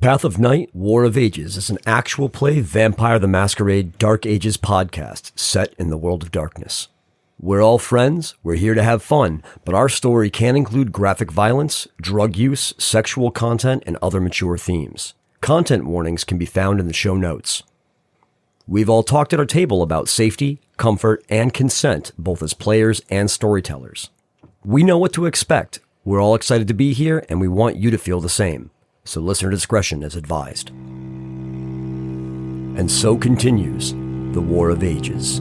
Path of Night, War of Ages is an actual play Vampire the Masquerade Dark Ages podcast set in the world of darkness. We're all friends, we're here to have fun, but our story can include graphic violence, drug use, sexual content, and other mature themes. Content warnings can be found in the show notes. We've all talked at our table about safety, comfort, and consent, both as players and storytellers. We know what to expect. We're all excited to be here, and we want you to feel the same. So listener discretion is advised. And so continues the War of Ages.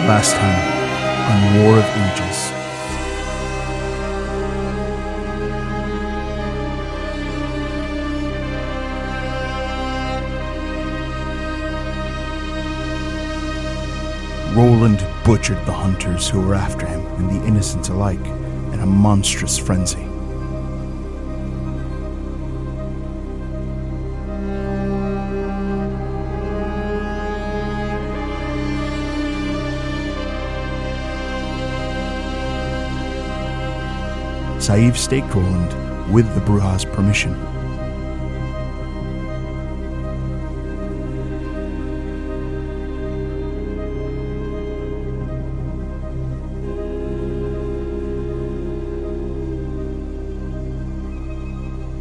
Last time on War of Ages. Roland butchered the hunters who were after him and the innocents alike in a monstrous frenzy. Saif staked Roland with the Bruja's permission.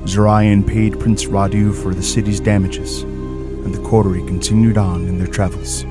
Zorion paid Prince Radu for the city's damages, and the Coterie continued on in their travels.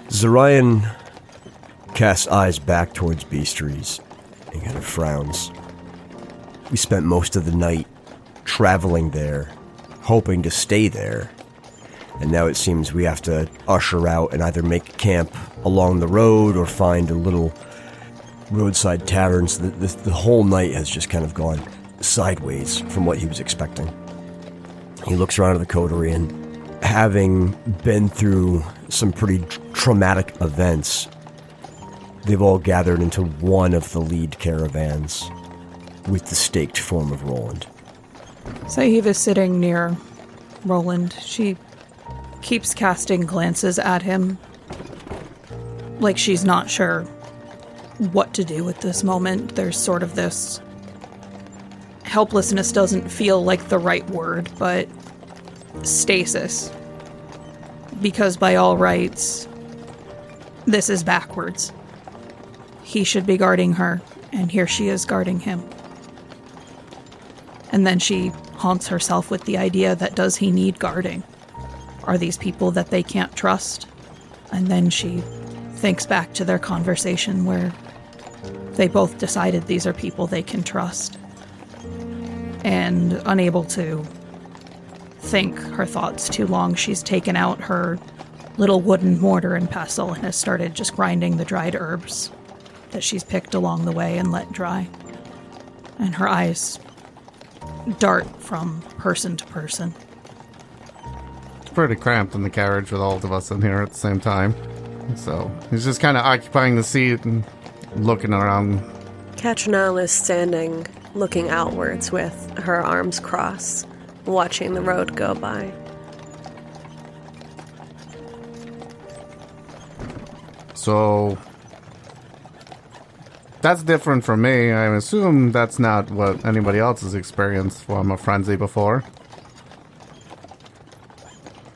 Zorion casts eyes back towards Bistrița and kind of frowns. We spent most of the night traveling there, hoping to stay there. And now it seems we have to usher out and either make camp along the road or find a little roadside tavern. So the whole night has just kind of gone sideways from what he was expecting. He looks around at the Coterie and, having been through some pretty traumatic events, they've all gathered into one of the lead caravans with the staked form of Roland. Saif is sitting near Roland. She keeps casting glances at him, like she's not sure what to do at this moment. There's sort of this helplessness, doesn't feel like the right word, but stasis. Because by all rights, this is backwards. He should be guarding her, and here she is guarding him. And then she haunts herself with the idea that does he need guarding? Are these people that they can't trust? And then she thinks back to their conversation where they both decided these are people they can trust. And unable to think her thoughts too long, she's taken out her little wooden mortar and pestle and has started just grinding the dried herbs that she's picked along the way and let dry. And her eyes dart from person to person. It's pretty cramped in the carriage with all of us in here at the same time. So he's just kind of occupying the seat and looking around. Catrinel is standing, looking outwards with her arms crossed, watching the road go by. So that's different from me. I assume that's not what anybody else has experienced from a frenzy before.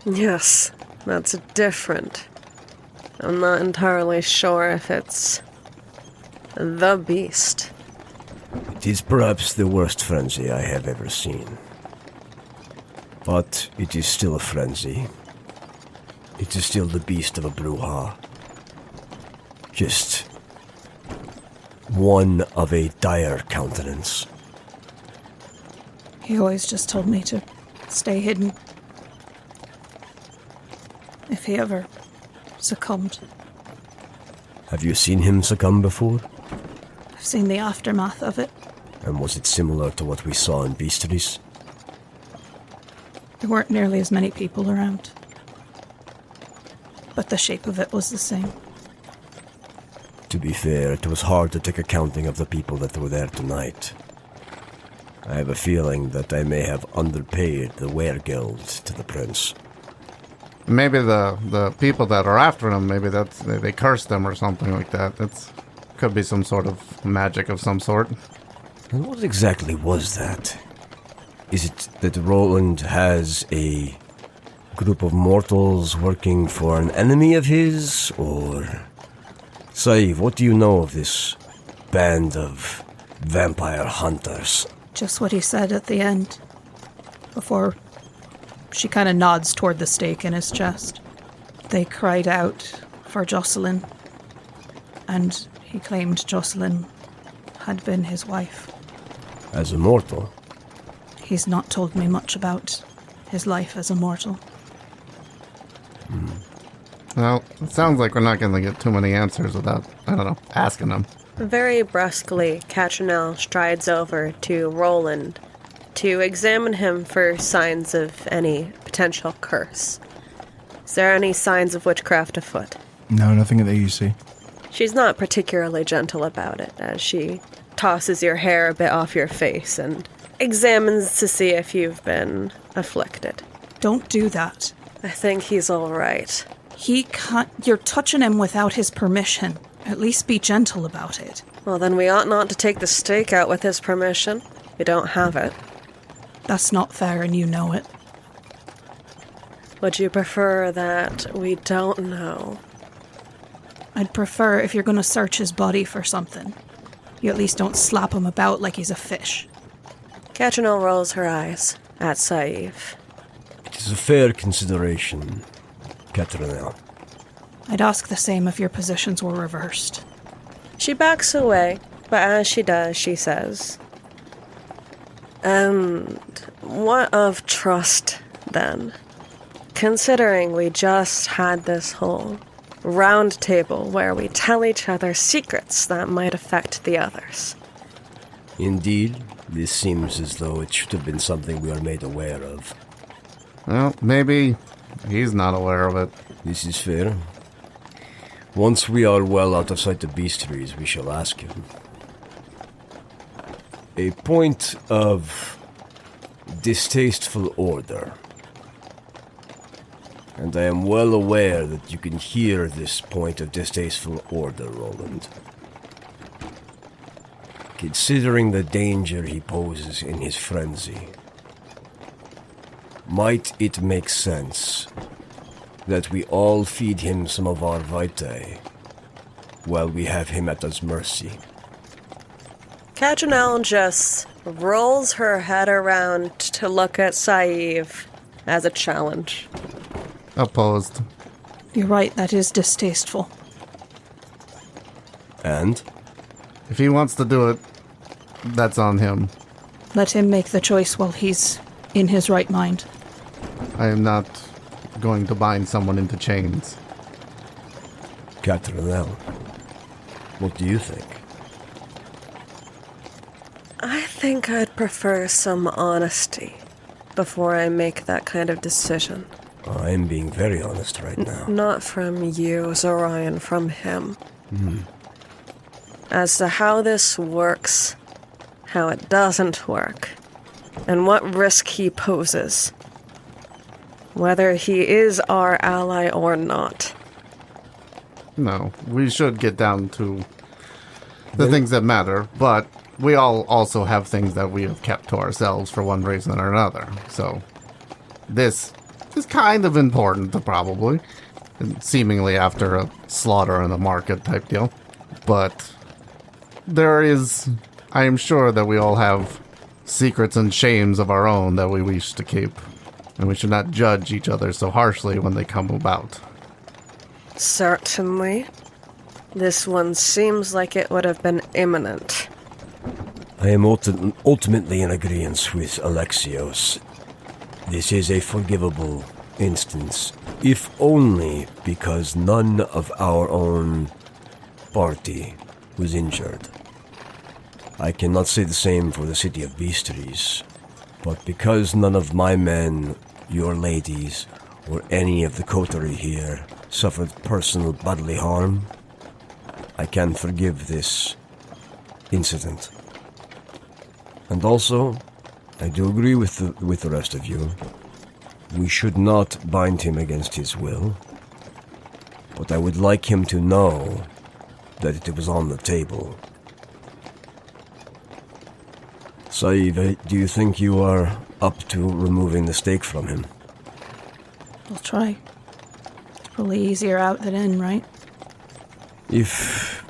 Yes, that's different. I'm not entirely sure if it's the beast. It is perhaps the worst frenzy I have ever seen. But it is still a frenzy. It is still the beast of a bruja. Just one of a dire countenance. He always just told me to stay hidden. If he ever succumbed. Have you seen him succumb before? I've seen the aftermath of it. And was it similar to what we saw in Bistrița? There weren't nearly as many people around. But the shape of it was the same. To be fair, it was hard to take accounting of the people that were there tonight. I have a feeling that I may have underpaid the were-guild to the prince. Maybe the people that are after him, maybe they cursed them or something like that. Could be some sort of magic of some sort. And what exactly was that? Is it that Roland has a group of mortals working for an enemy of his, or... Sadhbh, what do you know of this band of vampire hunters? Just what he said at the end. Before she kind of nods toward the stake in his chest. They cried out for Jocelyn, and he claimed Jocelyn had been his wife. As a mortal? He's not told me much about his life as a mortal. Well, it sounds like we're not going to get too many answers without, asking them. Very brusquely, Catrinel strides over to Roland to examine him for signs of any potential curse. Is there any signs of witchcraft afoot? No, nothing that you see. She's not particularly gentle about it, as she tosses your hair a bit off your face and examines to see if you've been afflicted. Don't do that. I think he's all right. He can't... You're touching him without his permission. At least be gentle about it. Well, then we ought not to take the stake out with his permission. We don't have it. That's not fair, and you know it. Would you prefer that we don't know? I'd prefer if you're going to search his body for something, you at least don't slap him about like he's a fish. Catrinel rolls her eyes at Sadhbh. It is a fair consideration, Catrinel. I'd ask the same if your positions were reversed. She backs away, but as she does, she says, "And what of trust, then? Considering we just had this whole round table where we tell each other secrets that might affect the others." Indeed, this seems as though it should have been something we are made aware of. Well, maybe he's not aware of it. This is fair. Once we are well out of sight of beastries, we shall ask him. A point of distasteful order. And I am well aware that you can hear this point of distasteful order, Roland. Considering the danger he poses in his frenzy, might it make sense that we all feed him some of our vitae while we have him at his mercy? Catrinel just rolls her head around to look at Saeed as a challenge. Opposed. You're right, that is distasteful. And? If he wants to do it, that's on him. Let him make the choice while he's in his right mind. I am not going to bind someone into chains. Catrinel, what do you think? I think I'd prefer some honesty before I make that kind of decision. I am being very honest right now. Not from you, Zorion, from him. As to how this works, how it doesn't work, and what risk he poses. Whether he is our ally or not. No, we should get down to the things that matter, but we all also have things that we have kept to ourselves for one reason or another. So, this is kind of important, probably, and seemingly after a slaughter in the market type deal. But there is, I am sure that we all have secrets and shames of our own that we wish to keep, and we should not judge each other so harshly when they come about. Certainly. This one seems like it would have been imminent. I am ultimately in agreement with Alexios. This is a forgivable instance, if only because none of our own party was injured. I cannot say the same for the city of Bistrița, but because none of my men, your ladies, or any of the coterie here suffered personal bodily harm, I can forgive this incident. And also, I do agree with the rest of you. We should not bind him against his will, but I would like him to know that it was on the table. Saeed, do you think you are up to removing the stake from him? I'll try. It's probably easier out than in, right? If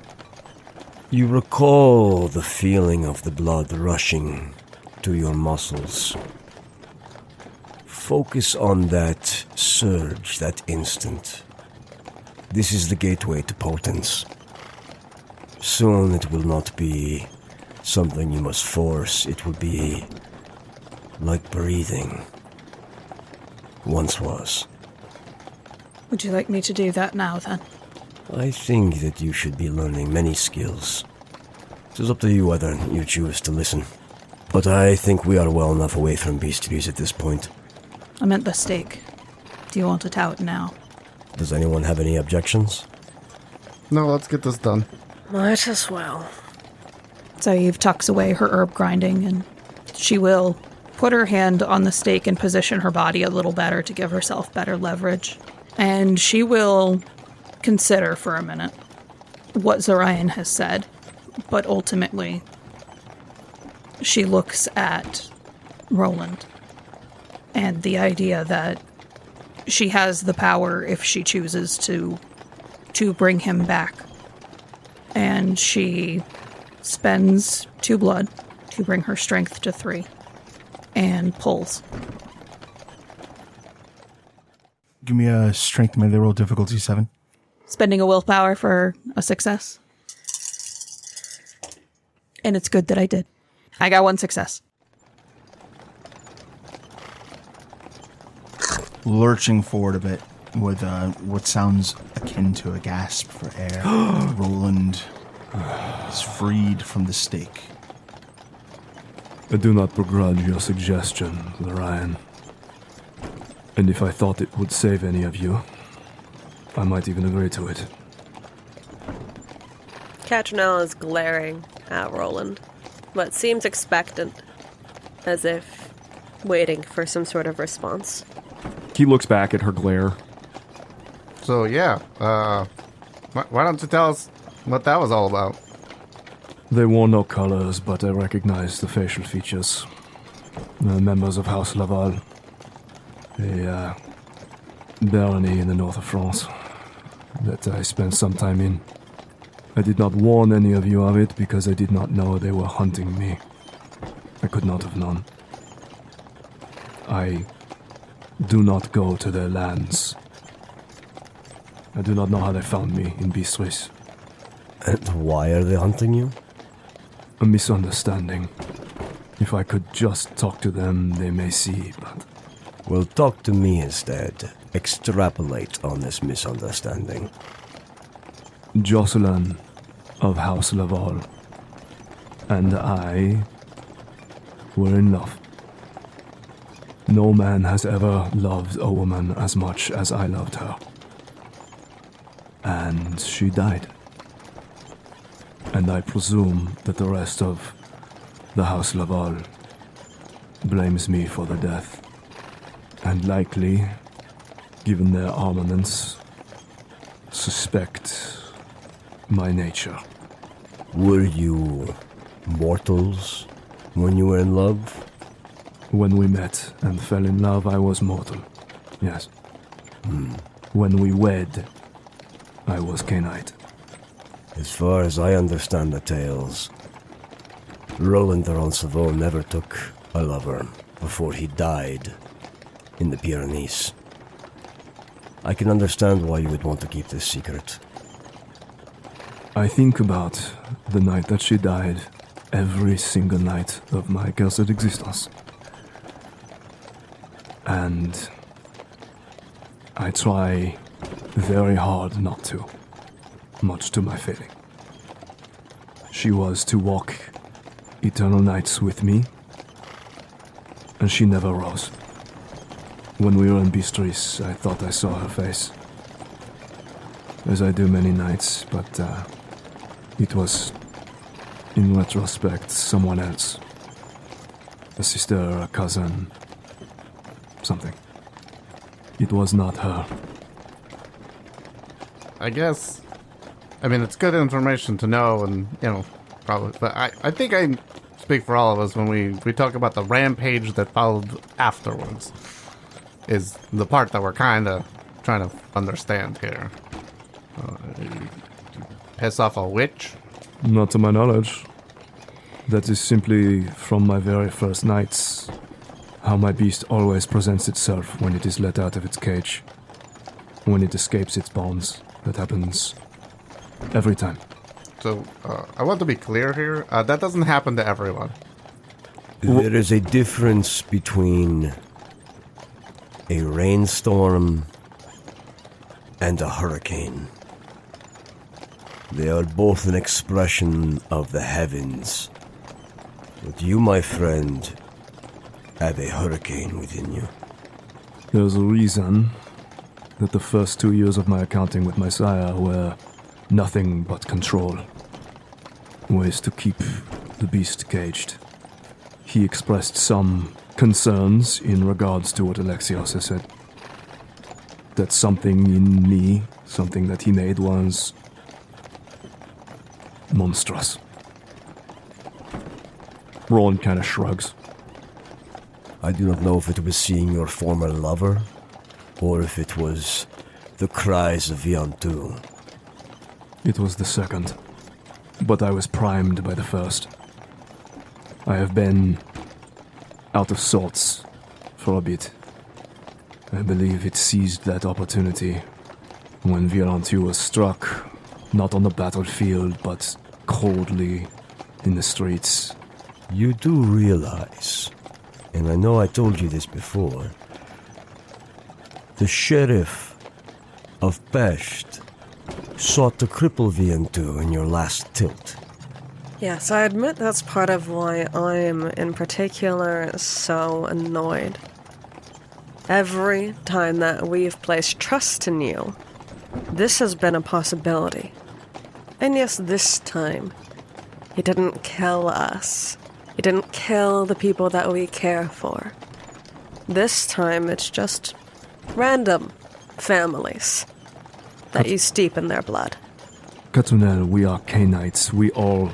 you recall the feeling of the blood rushing to your muscles, focus on that surge, that instant. This is the gateway to potence. Soon it will not be something you must force. It will be like breathing once was. Would you like me to do that now, then? I think that you should be learning many skills. It is up to you whether you choose to listen. But I think we are well enough away from Bistrița at this point. I meant the stake. Do you want it out now? Does anyone have any objections? No, let's get this done. Might as well. Saeed tucks away her herb grinding, and she will put her hand on the stake and position her body a little better to give herself better leverage. And she will consider for a minute what Zorion has said, but ultimately she looks at Roland and the idea that she has the power if she chooses to bring him back. And she spends 2 blood to bring her strength to 3 and pulls. Give me a strength melee roll difficulty 7. Spending a willpower for a success. And it's good that I did. I got 1 success. Lurching forward a bit with what sounds akin to a gasp for air, Roland is freed from the stake. I do not begrudge your suggestion, Zorion. And if I thought it would save any of you, I might even agree to it. Catrinel is glaring at Roland, but seems expectant, as if waiting for some sort of response. He looks back at her glare. So, yeah, why don't you tell us what that was all about? They wore no colors, but I recognized the facial features. Members of House Laval. A barony in the north of France that I spent some time in. I did not warn any of you of it because I did not know they were hunting me. I could not have known. I do not go to their lands. I do not know how they found me in Bistrița. And why are they hunting you? A misunderstanding. If I could just talk to them, they may see, but... Well, talk to me instead. Extrapolate on this misunderstanding. Jocelyn of House Laval and I were in love. No man has ever loved a woman as much as I loved her. And she died. And I presume that the rest of the House Laval blames me for the death. And likely, given their armaments, suspect my nature. Were you mortals when you were in love? When we met and fell in love, I was mortal. Yes. When we wed, I was Cainite. As far as I understand the tales, Roland de Roncevaux never took a lover before he died in the Pyrenees. I can understand why you would want to keep this secret. I think about the night that she died every single night of my cursed existence. And I try very hard not to, much to my failing. She was to walk eternal nights with me, and she never rose. When we were in Bistrița, I thought I saw her face, as I do many nights, but it was, in retrospect, someone else. A sister, a cousin, something. It was not her. I guess, I mean, it's good information to know, and, probably, but I think I speak for all of us when we talk about the rampage that followed afterwards, is the part that we're kind of trying to understand here. Piss off a witch? Not to my knowledge. That is simply from my very first nights, how my beast always presents itself when it is let out of its cage, when it escapes its bonds. That happens every time. So, I want to be clear here. That doesn't happen to everyone. There is a difference between a rainstorm and a hurricane. They are both an expression of the heavens. But you, my friend, have a hurricane within you. There's a reason that the first 2 years of my accounting with my sire were nothing but control. Ways to keep the beast caged. He expressed some concerns in regards to what Alexios has said. That something in me, something that he made, was monstrous. Roland kind of shrugs. I do not know if it was seeing your former lover, or if it was the cries of Viantu. It was the second, but I was primed by the first. I have been out of sorts for a bit. I believe it seized that opportunity when Viantu was struck, not on the battlefield, but coldly in the streets. You do realize, and I know I told you this before, the sheriff of Pest sought to cripple Viantu in your last tilt. Yes, I admit that's part of why I'm, in particular, so annoyed. Every time that we've placed trust in you, this has been a possibility. And yes, this time, he didn't kill us. He didn't kill the people that we care for. This time, it's just random families that you steep in their blood. Catrinel, we are Cainites. We all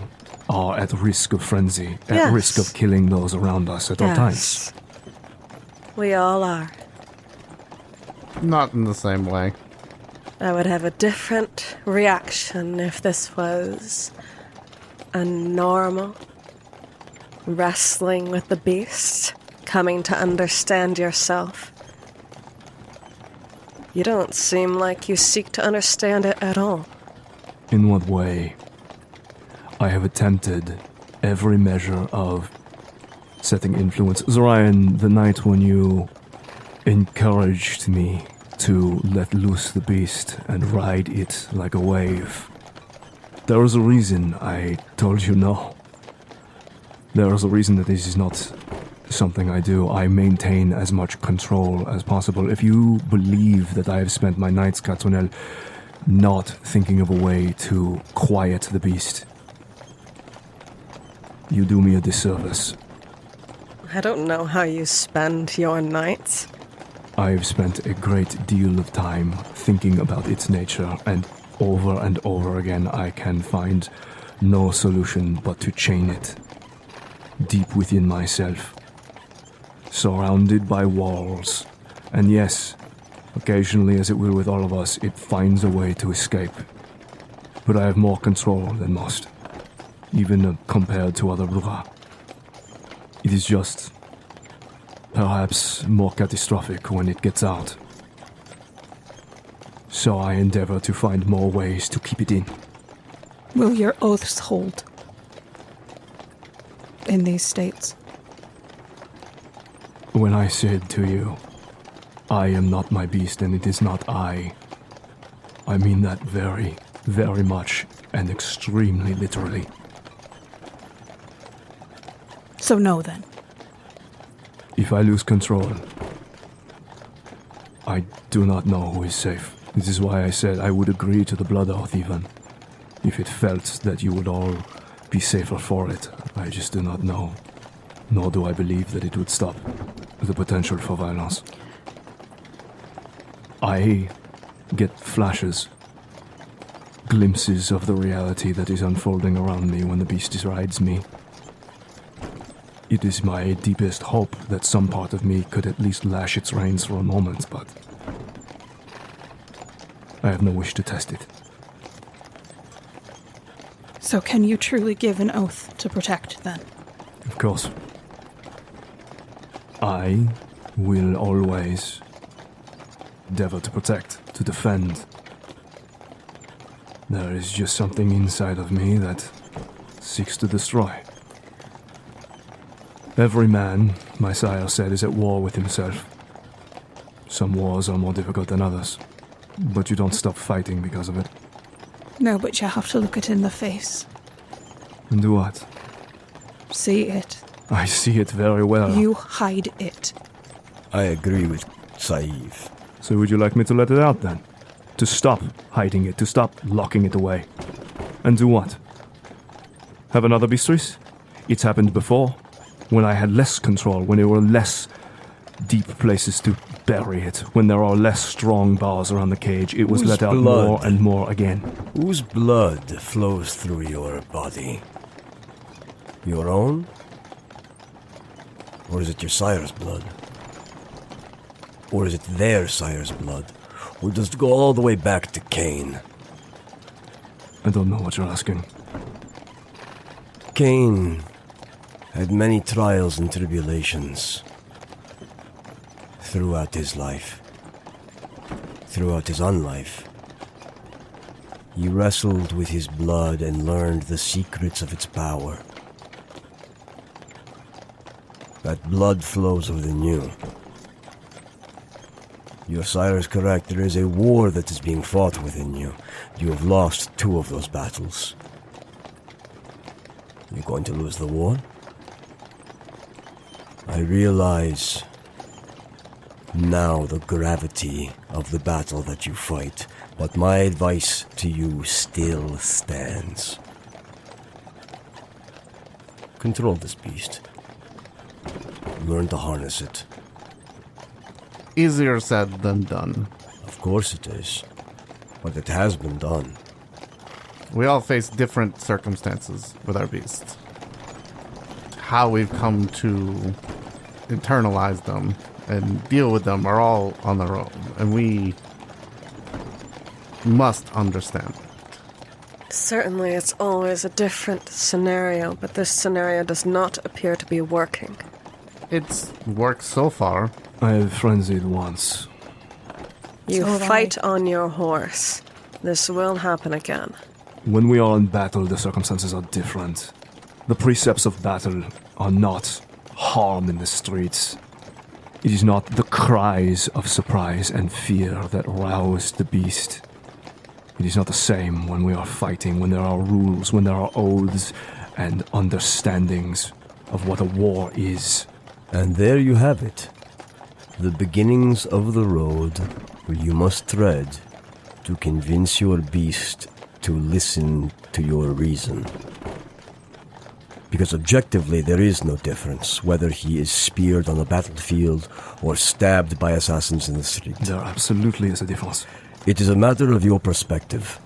are at risk of frenzy, at risk of killing those around us at all times. We all are. Not in the same way. I would have a different reaction if this was a normal, wrestling with the beast, coming to understand yourself. You don't seem like you seek to understand it at all. In what way? I have attempted every measure of setting influence. Zorion, the night when you encouraged me to let loose the beast and ride it like a wave, there was a reason I told you no. There was a reason that this is not something I do. I maintain as much control as possible. If you believe that I have spent my nights, Catrinel, not thinking of a way to quiet the beast, you do me a disservice. I don't know how you spend your nights. I have spent a great deal of time thinking about its nature, and over again I can find no solution but to chain it deep within myself, surrounded by walls. And yes, occasionally, as it will with all of us, it finds a way to escape. But I have more control than most, even compared to other Brura. It is just perhaps more catastrophic when it gets out. So I endeavor to find more ways to keep it in. Will your oaths hold in these states? When I said to you, I am not my beast and it is not I mean that very, very much and extremely literally. So no, then. If I lose control, I do not know who is safe. This is why I said I would agree to the blood oath even, if it felt that you would all be safer for it. I just do not know, nor do I believe that it would stop the potential for violence. I get flashes, glimpses of the reality that is unfolding around me when the beast rides me. It is my deepest hope that some part of me could at least lash its reins for a moment, but I have no wish to test it. So can you truly give an oath to protect, then? Of course. I will always endeavor to protect, to defend. There is just something inside of me that seeks to destroy. Every man, my sire said, is at war with himself. Some wars are more difficult than others, but you don't stop fighting because of it. No, but you have to look it in the face. And do what? See it. I see it very well. You hide it. I agree with Saif. So would you like me to let it out then? To stop hiding it, to stop locking it away. And do what? Have another Bistris? It's happened before, when I had less control, when there were less deep places to bury it, when there are less strong bars around the cage. It was Whose let out blood? more and more again. Whose blood flows through your body? Your own? Or is it your sire's blood? Or is it their sire's blood? Or does it go all the way back to Cain? I don't know what you're asking. Cain had many trials and tribulations throughout his life, throughout his unlife. He wrestled with his blood and learned the secrets of its power. That blood flows within you. Your sire is correct. There is a war that is being fought within you. You have lost 2 of those battles. You're going to lose the war? I realize now the gravity of the battle that you fight, but my advice to you still stands. Control this beast. Learn to harness it. Easier said than done. Of course it is, but it has been done. We all face different circumstances with our beasts. How we've come to internalize them and deal with them are all on their own, and we must understand it. Certainly, it's always a different scenario, but this scenario does not appear to be working. It's worked so far. I have frenzied once. You So have I. fight on your horse. This will happen again. When we are in battle, the circumstances are different. The precepts of battle are not harm in the streets. It is not the cries of surprise and fear that rouse the beast. It is not the same when we are fighting, when there are rules, when there are oaths and understandings of what a war is. And there you have it. The beginnings of the road where you must tread to convince your beast to listen to your reason. Because objectively there is no difference whether he is speared on the battlefield or stabbed by assassins in the street. There absolutely is a difference. It is a matter of your perspective.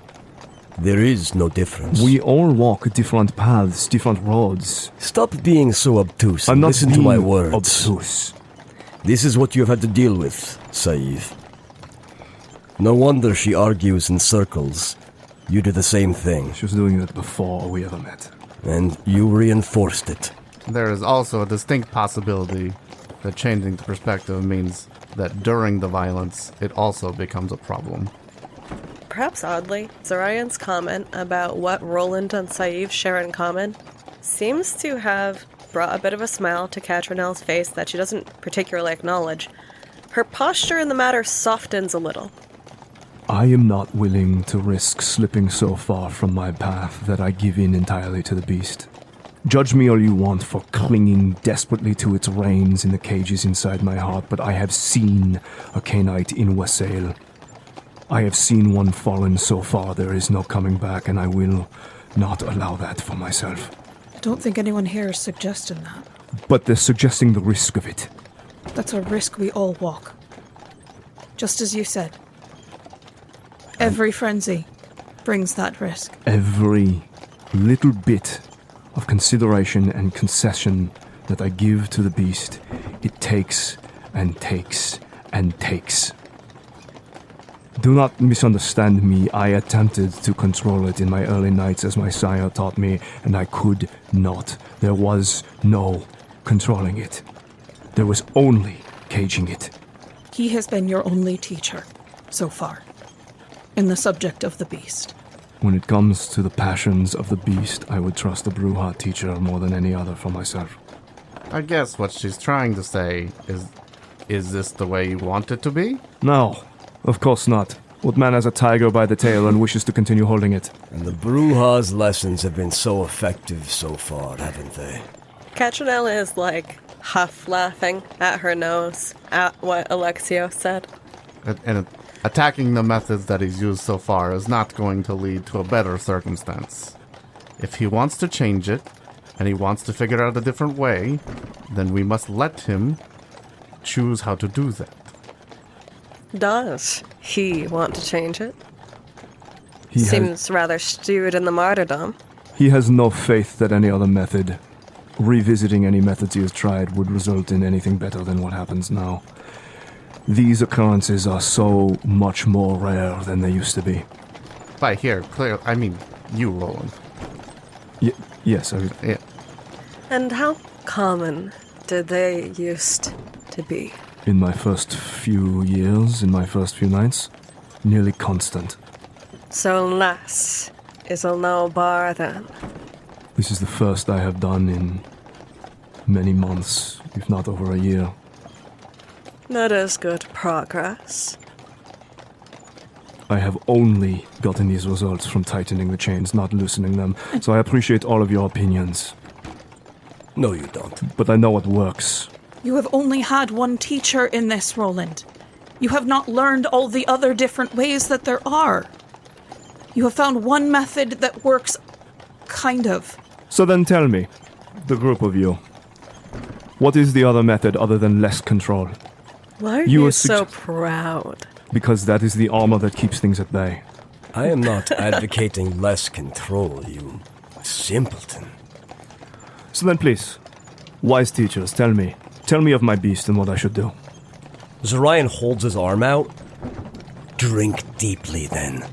There is no difference. We all walk different paths, different roads. Stop being so obtuse I'm and not listen to being my words. obtuse. This is what you have had to deal with, Saif. No wonder she argues in circles. You do the same thing, She was doing it before we ever met. and you reinforced it. There is also a distinct possibility that changing the perspective means that during the violence, it also becomes a problem. Perhaps oddly, Zorion's comment about what Roland and Saif share in common seems to have brought a bit of a smile to Catrinel's face that she doesn't particularly acknowledge. Her posture in the matter softens a little. I am not willing to risk slipping so far from my path that I give in entirely to the beast. Judge me all you want for clinging desperately to its reins in the cages inside my heart, but I have seen a Canaanite in Wassail. I have seen one fallen so far there is no coming back, and I will not allow that for myself. I don't think anyone here is suggesting that. But they're suggesting the risk of it. That's a risk we all walk. Just as you said. Every frenzy brings that risk. Every little bit of consideration and concession that I give to the beast, it takes and takes and takes. Do not misunderstand me. I attempted to control it in my early nights as my sire taught me, and I could not. There was no controlling it. There was only caging it. He has been your only teacher, so far, in the subject of the beast. When it comes to the passions of the beast, I would trust the Bruja teacher more than any other for myself. I guess what she's trying to say is this the way you want it to be? No, of course not. What man has a tiger by the tail and wishes to continue holding it? And the Bruja's lessons have been so effective so far, haven't they? Catrinel is like half laughing at her nose at what Alexios said. And attacking the methods that he's used so far is not going to lead to a better circumstance. If he wants to change it, and he wants to figure out a different way, then we must let him choose how to do that. Does he want to change it? He Seems rather stewed in the martyrdom. He has no faith that any other method, revisiting any methods he has tried, would result in anything better than what happens now. These occurrences are so much more rare than they used to be. By here, clear. I mean, you, Roland. Yes, Yeah. And how common did they used to be? in my first few years, in my first few nights, nearly constant. So less is a low bar then. This is the first I have done in many months, if not over a year. That is good progress. I have only gotten these results from tightening the chains, not loosening them, so I appreciate all of your opinions. No, you don't. But I know what works. You have only had one teacher in this, Roland. You have not learned all the other different ways that there are. You have found one method that works, kind of. So then tell me, the group of you, what is the other method other than less control? Why are You you were so proud? Because that is the armor that keeps things at bay. I am not advocating less control, you simpleton. So then please, wise teachers, tell me. Tell me of my beast and what I should do. Zorion holds his arm out. Drink deeply, then.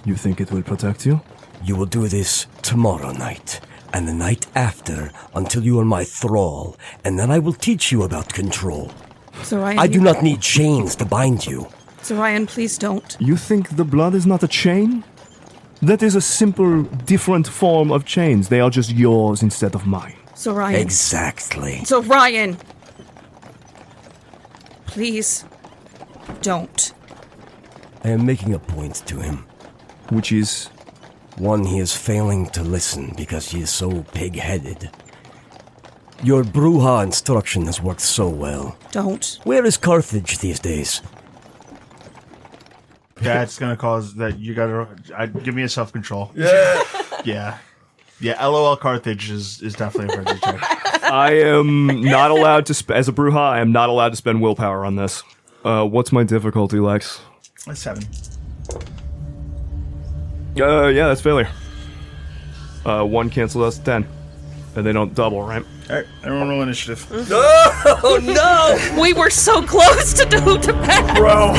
You think it will protect you? You will do this tomorrow night, and the night after, until you are my thrall, and then I will teach you about control. Zorion, I do not need chains to bind you. Zorion, please don't. You think the blood is not a chain? That is a simple, different form of chains. They are just yours instead of mine. Zorion. Exactly. Zorion! Please, don't. I am making a point to him. Which is... One, he is failing to listen because he is so pig-headed. Your Bruja instruction has worked so well. Don't. Where is Carthage these days? That's gonna cause that you gotta give me a self-control. Yeah. LOL Carthage is definitely a frenzy check. I am not allowed to... As a Bruja, I am not allowed to spend willpower on this. What's my difficulty, Lex? That's 7. Yeah, that's failure. 1 cancel, that's 10. And they don't double, right? Alright, everyone roll initiative. Oh no! We were so close to pass! Bro!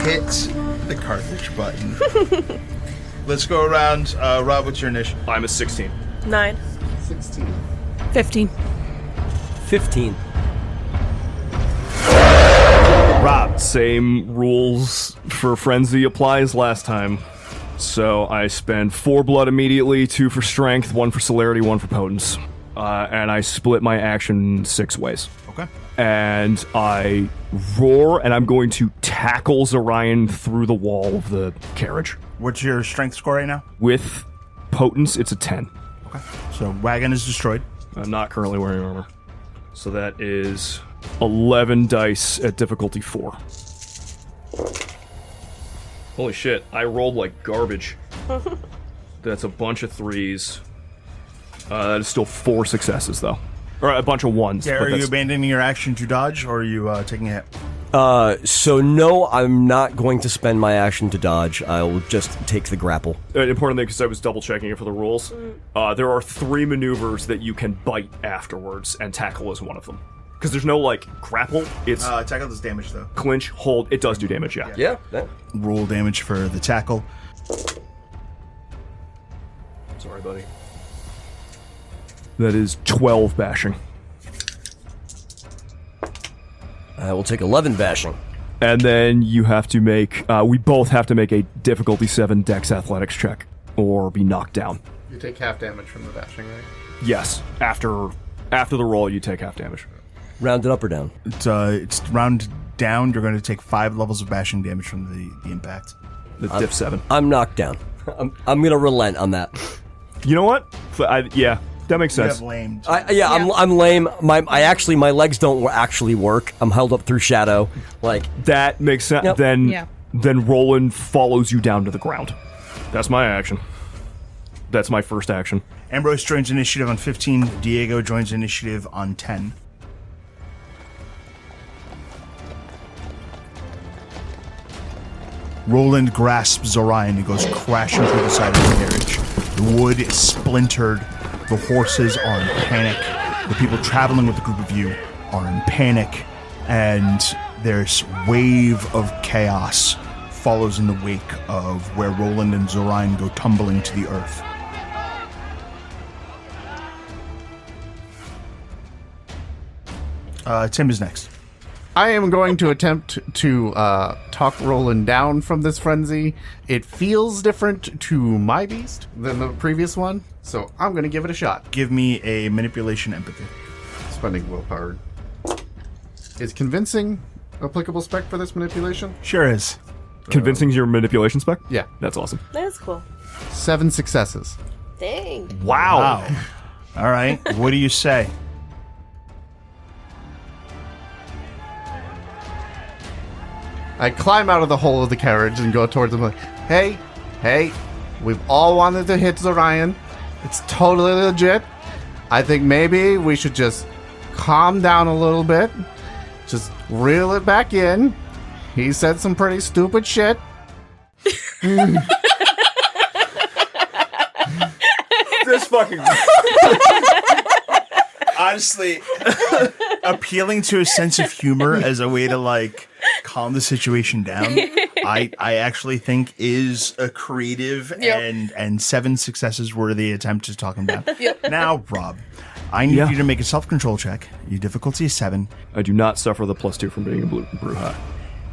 Hit the Carthage button. Let's go around. Rob, what's your initiative? I'm a 16. 9. 16. 15. 15. Rob. Same rules for Frenzy applies last time. So I spend 4 blood immediately, 2 for strength, 1 for celerity, 1 for potence. And I split my action 6 ways. Okay. And I roar, and I'm going to tackle Zorion through the wall of the carriage. What's your strength score right now? With potence, it's a 10. Okay. So wagon is destroyed. I'm not currently wearing armor. So that is 11 dice at difficulty 4. Holy shit, I rolled like garbage. That's a bunch of 3s. That is still 4 successes, though. Or a bunch of 1s. Yeah, but are you that's- abandoning your action to dodge, or are you taking a hit? So no, I'm not going to spend my action to dodge. I'll just take the grapple. Importantly, because I was double checking it for the rules, there are 3 maneuvers that you can bite afterwards, and tackle is one of them. Because there's no, like, grapple, it's Tackle does damage, though. clinch, hold, it does do damage, yeah. Yeah. Roll damage for the tackle. Sorry, buddy. That is 12 bashing. I will take 11 bashing. And then you have to make, we both have to make a difficulty 7 dex athletics check, or be knocked down. You take half damage from the bashing, right? Yes, after the roll, you take half damage. Round it up or down? It's round down. You're going to take 5 levels of bashing damage from the impact. The diff 7. I'm knocked down. I'm gonna relent on that. You know what? Yeah, that makes sense. You have lamed. I'm lame. My legs don't actually work. I'm held up through shadow. Like That makes sense. Yep. Then Roland follows you down to the ground. That's my action. That's my first action. Ambrose joins initiative on 15. Diego joins initiative on 10. Roland grasps Zorion and goes crashing through the side of the carriage. The wood is splintered. The horses are in panic. The people traveling with the group of you are in panic. And this wave of chaos follows in the wake of where Roland and Zorion go tumbling to the earth. Tim is next. I am going to attempt to talk Roland down from this frenzy. It feels different to my beast than the previous one, so I'm going to give it a shot. Give me a manipulation empathy. Spending willpower. Is convincing applicable spec for this manipulation? Sure is. Convincing's your manipulation spec? Yeah. That's awesome. That's cool. 7 successes. Dang. Wow. All right. What do you say? I climb out of the hole of the carriage and go towards him like, hey, we've all wanted to hit Zorion. It's totally legit. I think maybe we should just calm down a little bit. Just reel it back in. He said some pretty stupid shit. This fucking... Honestly, appealing to a sense of humor as a way to, like, calm the situation down. I actually think is a creative and 7 successes worthy attempt to talk him down. Now, Rob, I need you to make a self-control check. Your difficulty is 7. I do not suffer the +2 from being a Bruja.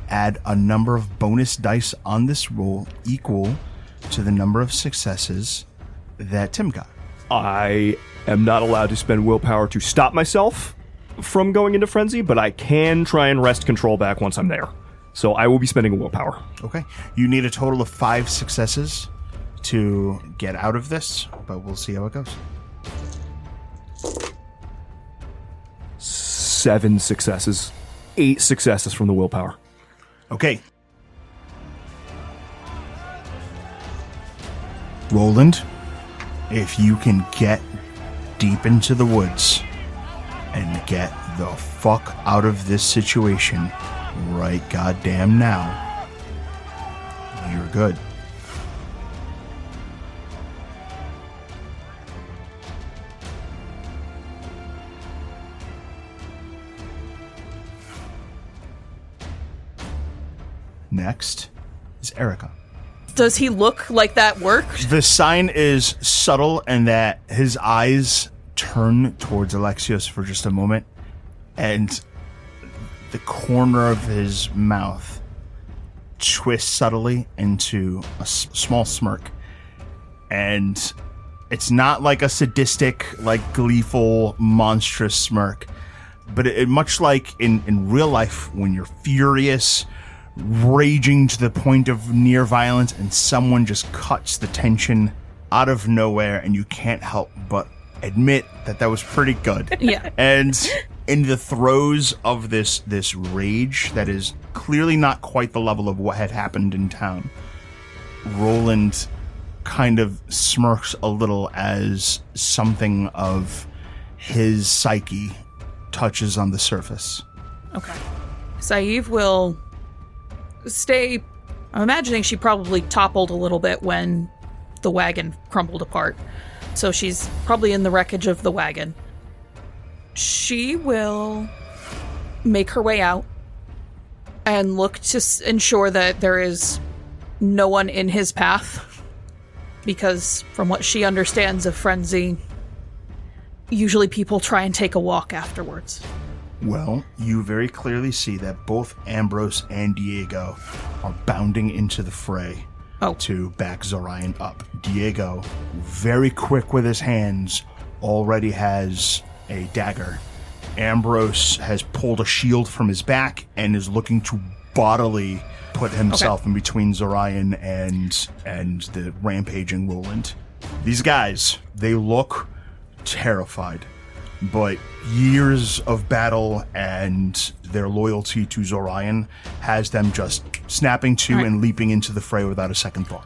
Add a number of bonus dice on this roll equal to the number of successes that Tim got. I am not allowed to spend willpower to stop myself from going into frenzy, but I can try and wrest control back once I'm there. So I will be spending a willpower. Okay. You need a total of 5 successes to get out of this, but we'll see how it goes. 7 successes. 8 successes from the willpower. Okay. Roland, if you can get deep into the woods and get the fuck out of this situation right goddamn now, you're good. Next is Erika. Does he look like that worked? The sign is subtle in that his eyes turn towards Alexios for just a moment, and the corner of his mouth twists subtly into a small smirk. And it's not like a sadistic, like gleeful, monstrous smirk, but it much like in real life when you're furious, raging to the point of near violence, and someone just cuts the tension out of nowhere, and you can't help but admit that was pretty good. Yeah. And in the throes of this rage that is clearly not quite the level of what had happened in town, Roland kind of smirks a little as something of his psyche touches on the surface. Okay. Saif will stay. I'm imagining she probably toppled a little bit when the wagon crumbled apart. So she's probably in the wreckage of the wagon. She will make her way out and look to ensure that there is no one in his path. Because from what she understands of frenzy, usually people try and take a walk afterwards. Well, you very clearly see that both Ambrose and Diego are bounding into the fray to back Zorion up. Diego, very quick with his hands, already has a dagger. Ambrose has pulled a shield from his back and is looking to bodily put himself in between Zorion and the rampaging Roland. These guys, they look terrified. But years of battle and their loyalty to Zorion has them just snapping to and leaping into the fray without a second thought.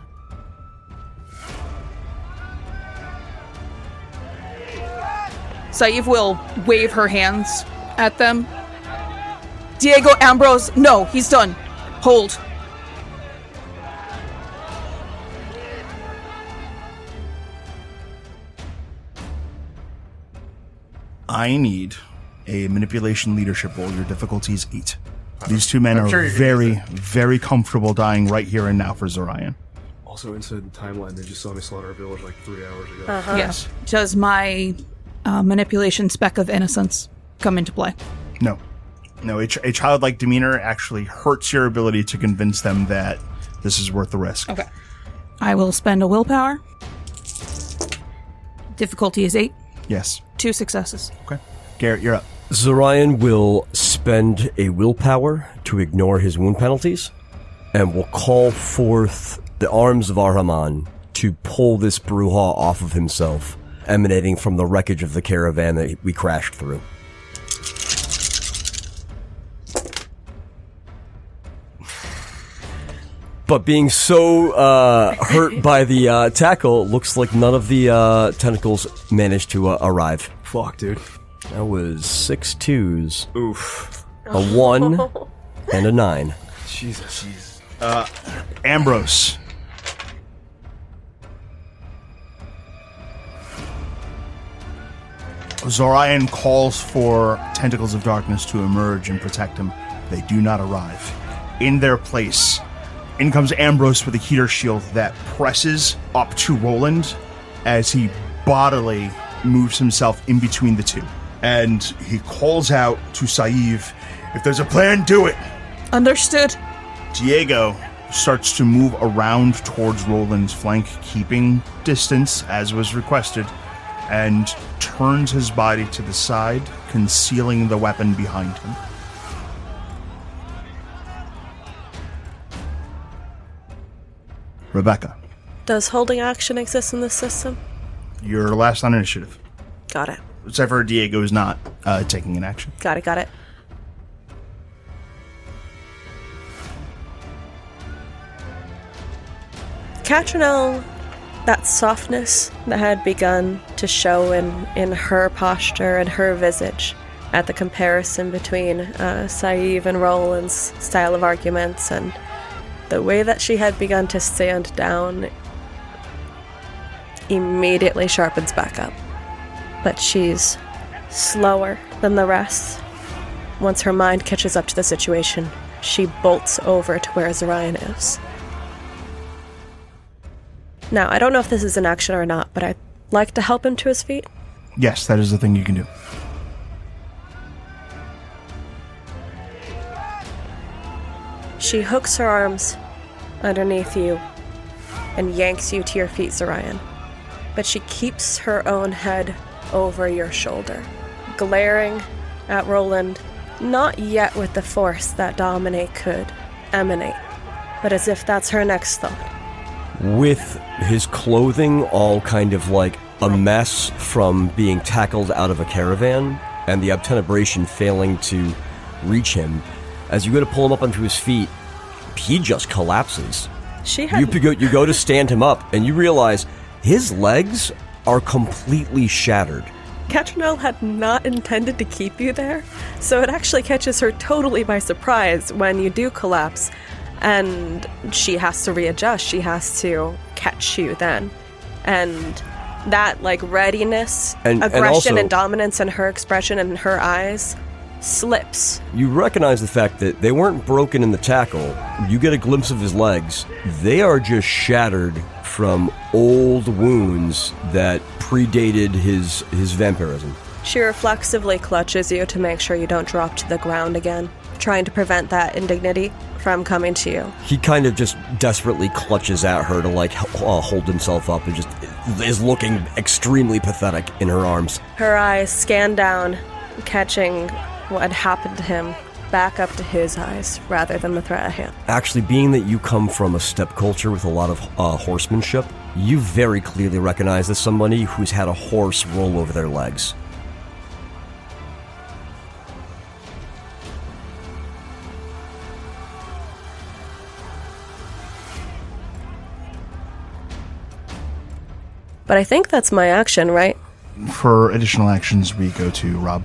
Saif will wave her hands at them. Diego, Ambrose, no, he's done. Hold. I need a manipulation leadership roll. Your difficulty is 8. These two men are very, very comfortable dying right here and now for Zorion. Also, inside the timeline, they just saw me slaughter a village like 3 hours ago. Yes. Does my manipulation spec of innocence come into play? No, a childlike demeanor actually hurts your ability to convince them that this is worth the risk. Okay. I will spend a willpower. Difficulty is 8. Yes. 2 successes. Okay. Garrett, you're up. Zorion will spend a willpower to ignore his wound penalties and will call forth the arms of Ahriman to pull this Bruja off of himself, emanating from the wreckage of the caravan that we crashed through. But being so hurt by the tackle, looks like none of the tentacles managed to arrive. Fuck, dude. That was 6 2s. Oof. A 1 and a 9. Jesus. Ambrose. Zorion calls for tentacles of darkness to emerge and protect him. They do not arrive. In their place, In comes Ambrose with a heater shield that presses up to Roland as he bodily moves himself in between the two. And he calls out to Saïv, "If there's a plan, do it!" Understood. Diego starts to move around towards Roland's flank, keeping distance as was requested, and turns his body to the side, concealing the weapon behind him. Rebecca, Does holding action exist in this system? you're last on initiative. Got it. Except for Diego is not taking an action. Got it. Catrinel, that softness that had begun to show in her posture and her visage at the comparison between Saïv and Roland's style of arguments and the way that she had begun to stand down immediately sharpens back up. But she's slower than the rest. Once her mind catches up to the situation, she bolts over to where Zorion is. Now, I don't know if this is an action or not, but I'd like to help him to his feet. Yes, that is the thing you can do. She hooks her arms underneath you and yanks you to your feet, Zorion. But she keeps her own head over your shoulder, glaring at Roland, not yet with the force that Dominic could emanate, but as if that's her next thought. With his clothing all kind of like a mess from being tackled out of a caravan and the obtenebration failing to reach him, as you go to pull him up onto his feet, he just collapses. You go to stand him up and you realize his legs are completely shattered. Catrinel had not intended to keep you there, so it actually catches her totally by surprise when you do collapse, and she has to readjust. She has to catch you then. And that, like, readiness, aggression, and dominance in her expression and in her eyes slips. You recognize the fact that they weren't broken in the tackle. You get a glimpse of his legs. They are just shattered from old wounds that predated his vampirism. She reflexively clutches you to make sure you don't drop to the ground again, trying to prevent that indignity from coming to you. He kind of just desperately clutches at her to like hold himself up and just is looking extremely pathetic in her arms. Her eyes scan down, catching what had happened to him back up to his eyes rather than the threat at hand. Actually, being that you come from a steppe culture with a lot of horsemanship, you very clearly recognize this somebody who's had a horse roll over their legs. But I think that's my action, right? For additional actions, we go to Rob.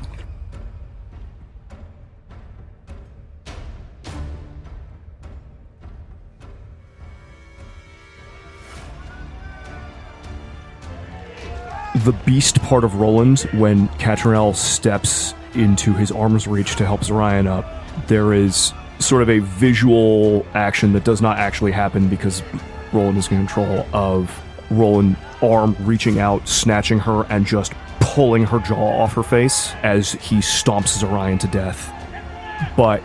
The beast part of Roland, when Catrinel steps into his arm's reach to help Zorion up, there is sort of a visual action that does not actually happen because Roland is in control of Roland's arm reaching out, snatching her, and just pulling her jaw off her face as he stomps Zorion to death. But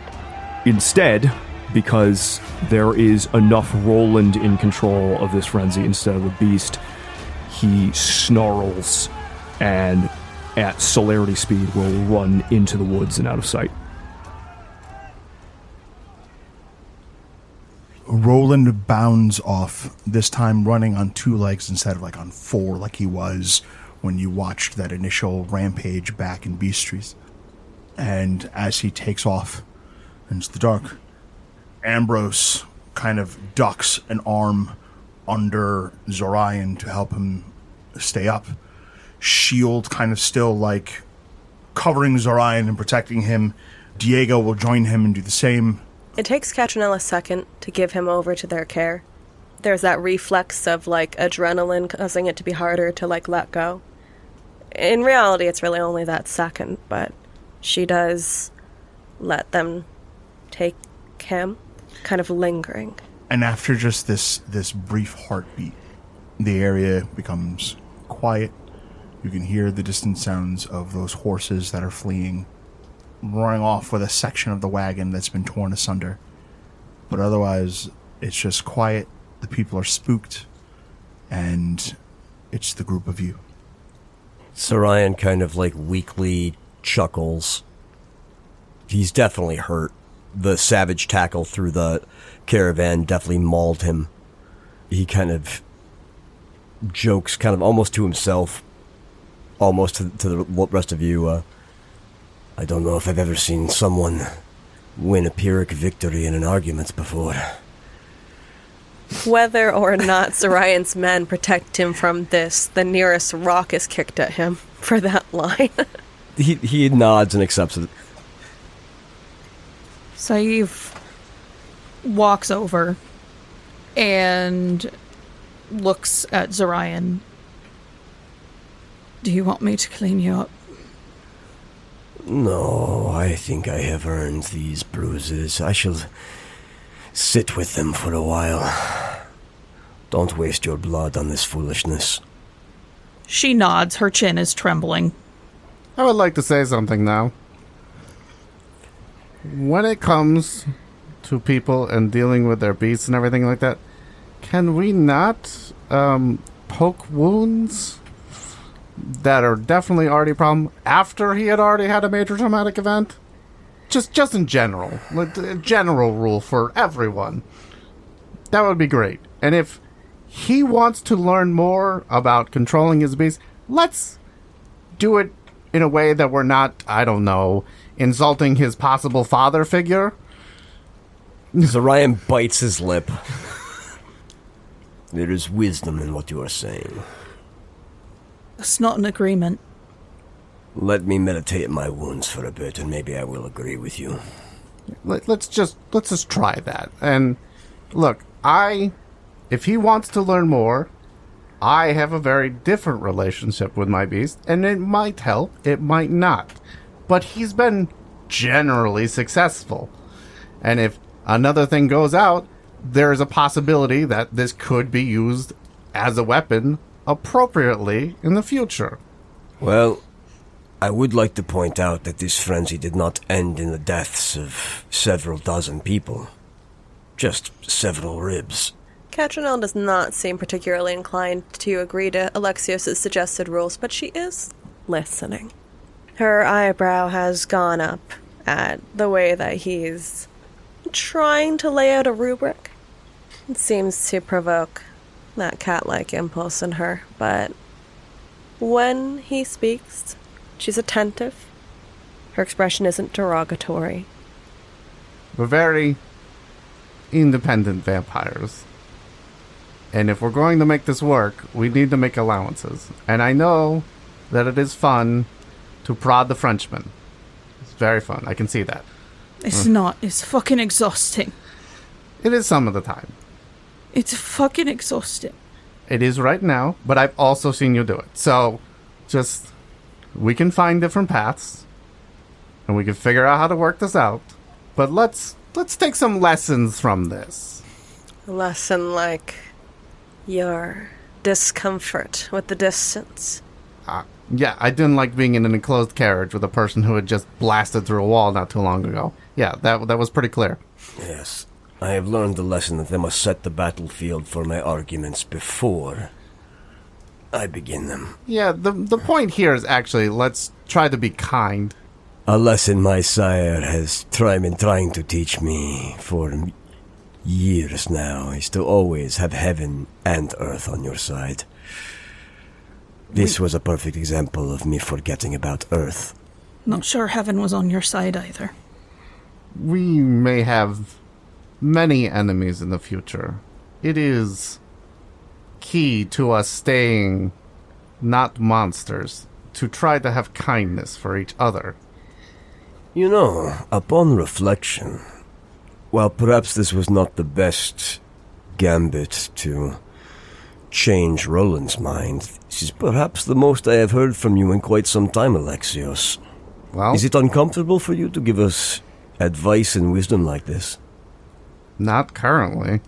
instead, because there is enough Roland in control of this frenzy instead of the beast, he snarls and at celerity speed will run into the woods and out of sight. Roland bounds off, this time running on 2 legs instead of like on 4 like he was when you watched that initial rampage back in Bistrița. And as he takes off into the dark, Ambrose kind of ducks an arm under Zorion to help him stay up. Shield kind of still like covering Zorion and protecting him. Diego will join him and do the same. It takes Catrinel a second to give him over to their care. There's that reflex of like adrenaline causing it to be harder to like let go. In reality, it's really only that second, but she does let them take him, kind of lingering. And after just this brief heartbeat, the area becomes quiet. You can hear the distant sounds of those horses that are fleeing, roaring off with a section of the wagon that's been torn asunder. But otherwise, it's just quiet. The people are spooked, and it's the group of you. Zorion kind of like weakly chuckles. He's definitely hurt. The savage tackle through the caravan definitely mauled him. He kind of jokes kind of almost to himself, almost to the rest of you. I don't know if I've ever seen someone win a Pyrrhic victory in an argument before. Whether or not Zorion's men protect him from this, the nearest rock is kicked at him for that line. He nods and accepts it. Saif walks over and looks at Zorion. Do you want me to clean you up? No, I think I have earned these bruises. I shall sit with them for a while. Don't waste your blood on this foolishness. She nods. Her chin is trembling. I would like to say something now. When it comes to people and dealing with their beasts and everything like that, can we not poke wounds that are definitely already a problem after he had already had a major traumatic event? Just in general. Like, a general rule for everyone. That would be great. And if he wants to learn more about controlling his beast, let's do it in a way that we're not, I don't know, insulting his possible father figure. Zorion bites his lip. There is wisdom in what you are saying. That's not an agreement. Let me meditate my wounds for a bit, and maybe I will agree with you. Let's just try that. And look, if he wants to learn more, I have a very different relationship with my beast, and it might help, it might not. But he's been generally successful. And if another thing goes out, there's a possibility that this could be used as a weapon appropriately in the future. Well, I would like to point out that this frenzy did not end in the deaths of several dozen people. Just several ribs. Catrinel does not seem particularly inclined to agree to Alexios' suggested rules, but she is listening. Her eyebrow has gone up at the way that he's trying to lay out a rubric. It seems to provoke that cat-like impulse in her, but when he speaks, she's attentive. Her expression isn't derogatory. We're very independent vampires. And if we're going to make this work, we need to make allowances. And I know that it is fun to prod the Frenchman. It's very fun. I can see that. It's not. It's fucking exhausting. It is some of the time. It's fucking exhausting. It is right now, but I've also seen you do it. So, we can find different paths, and we can figure out how to work this out. But let's take some lessons from this. A lesson like your discomfort with the distance. Yeah, I didn't like being in an enclosed carriage with a person who had just blasted through a wall not too long ago. Yeah, that was pretty clear. Yes, I have learned the lesson that I must set the battlefield for my arguments before I begin them. Yeah, the point here is actually, let's try to be kind. A lesson my sire has been trying to teach me for years now is to always have heaven and earth on your side. This was a perfect example of me forgetting about earth. Not sure heaven was on your side either. We may have many enemies in the future. It is key to us staying not monsters, to try to have kindness for each other. You know, upon reflection, while perhaps this was not the best gambit to change Roland's mind, this is perhaps the most I have heard from you in quite some time, Alexios. Well, is it uncomfortable for you to give us advice and wisdom like this? Not currently.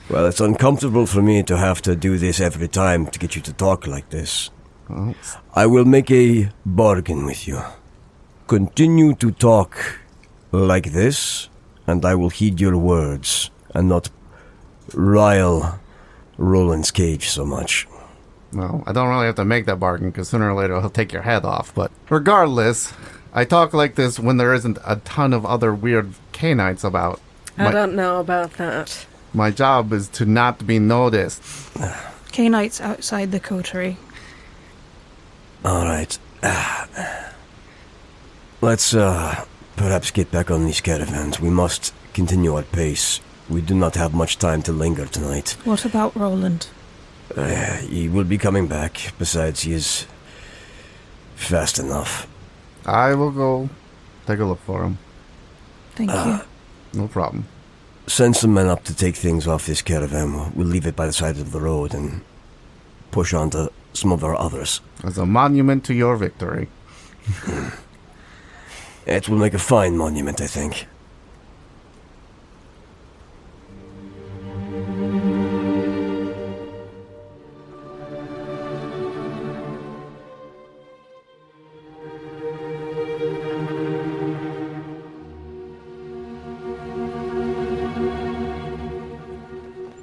Well, it's uncomfortable for me to have to do this every time to get you to talk like this. I will make a bargain with you. Continue to talk like this, and I will heed your words, and not rile Roland's cage so much. Well, I don't really have to make that bargain, because sooner or later he'll take your head off, but regardless, I talk like this when there isn't a ton of other weird canites about. I don't know about that. My job is to not be noticed. Canites outside the coterie. All right. Let's perhaps get back on these caravans. We must continue our pace. We do not have much time to linger tonight. What about Roland? He will be coming back. Besides, he is fast enough. I will go take a look for him. Thank you. No problem. Send some men up to take things off this caravan. We'll leave it by the side of the road and push on to some of our others. As a monument to your victory. It will make a fine monument, I think.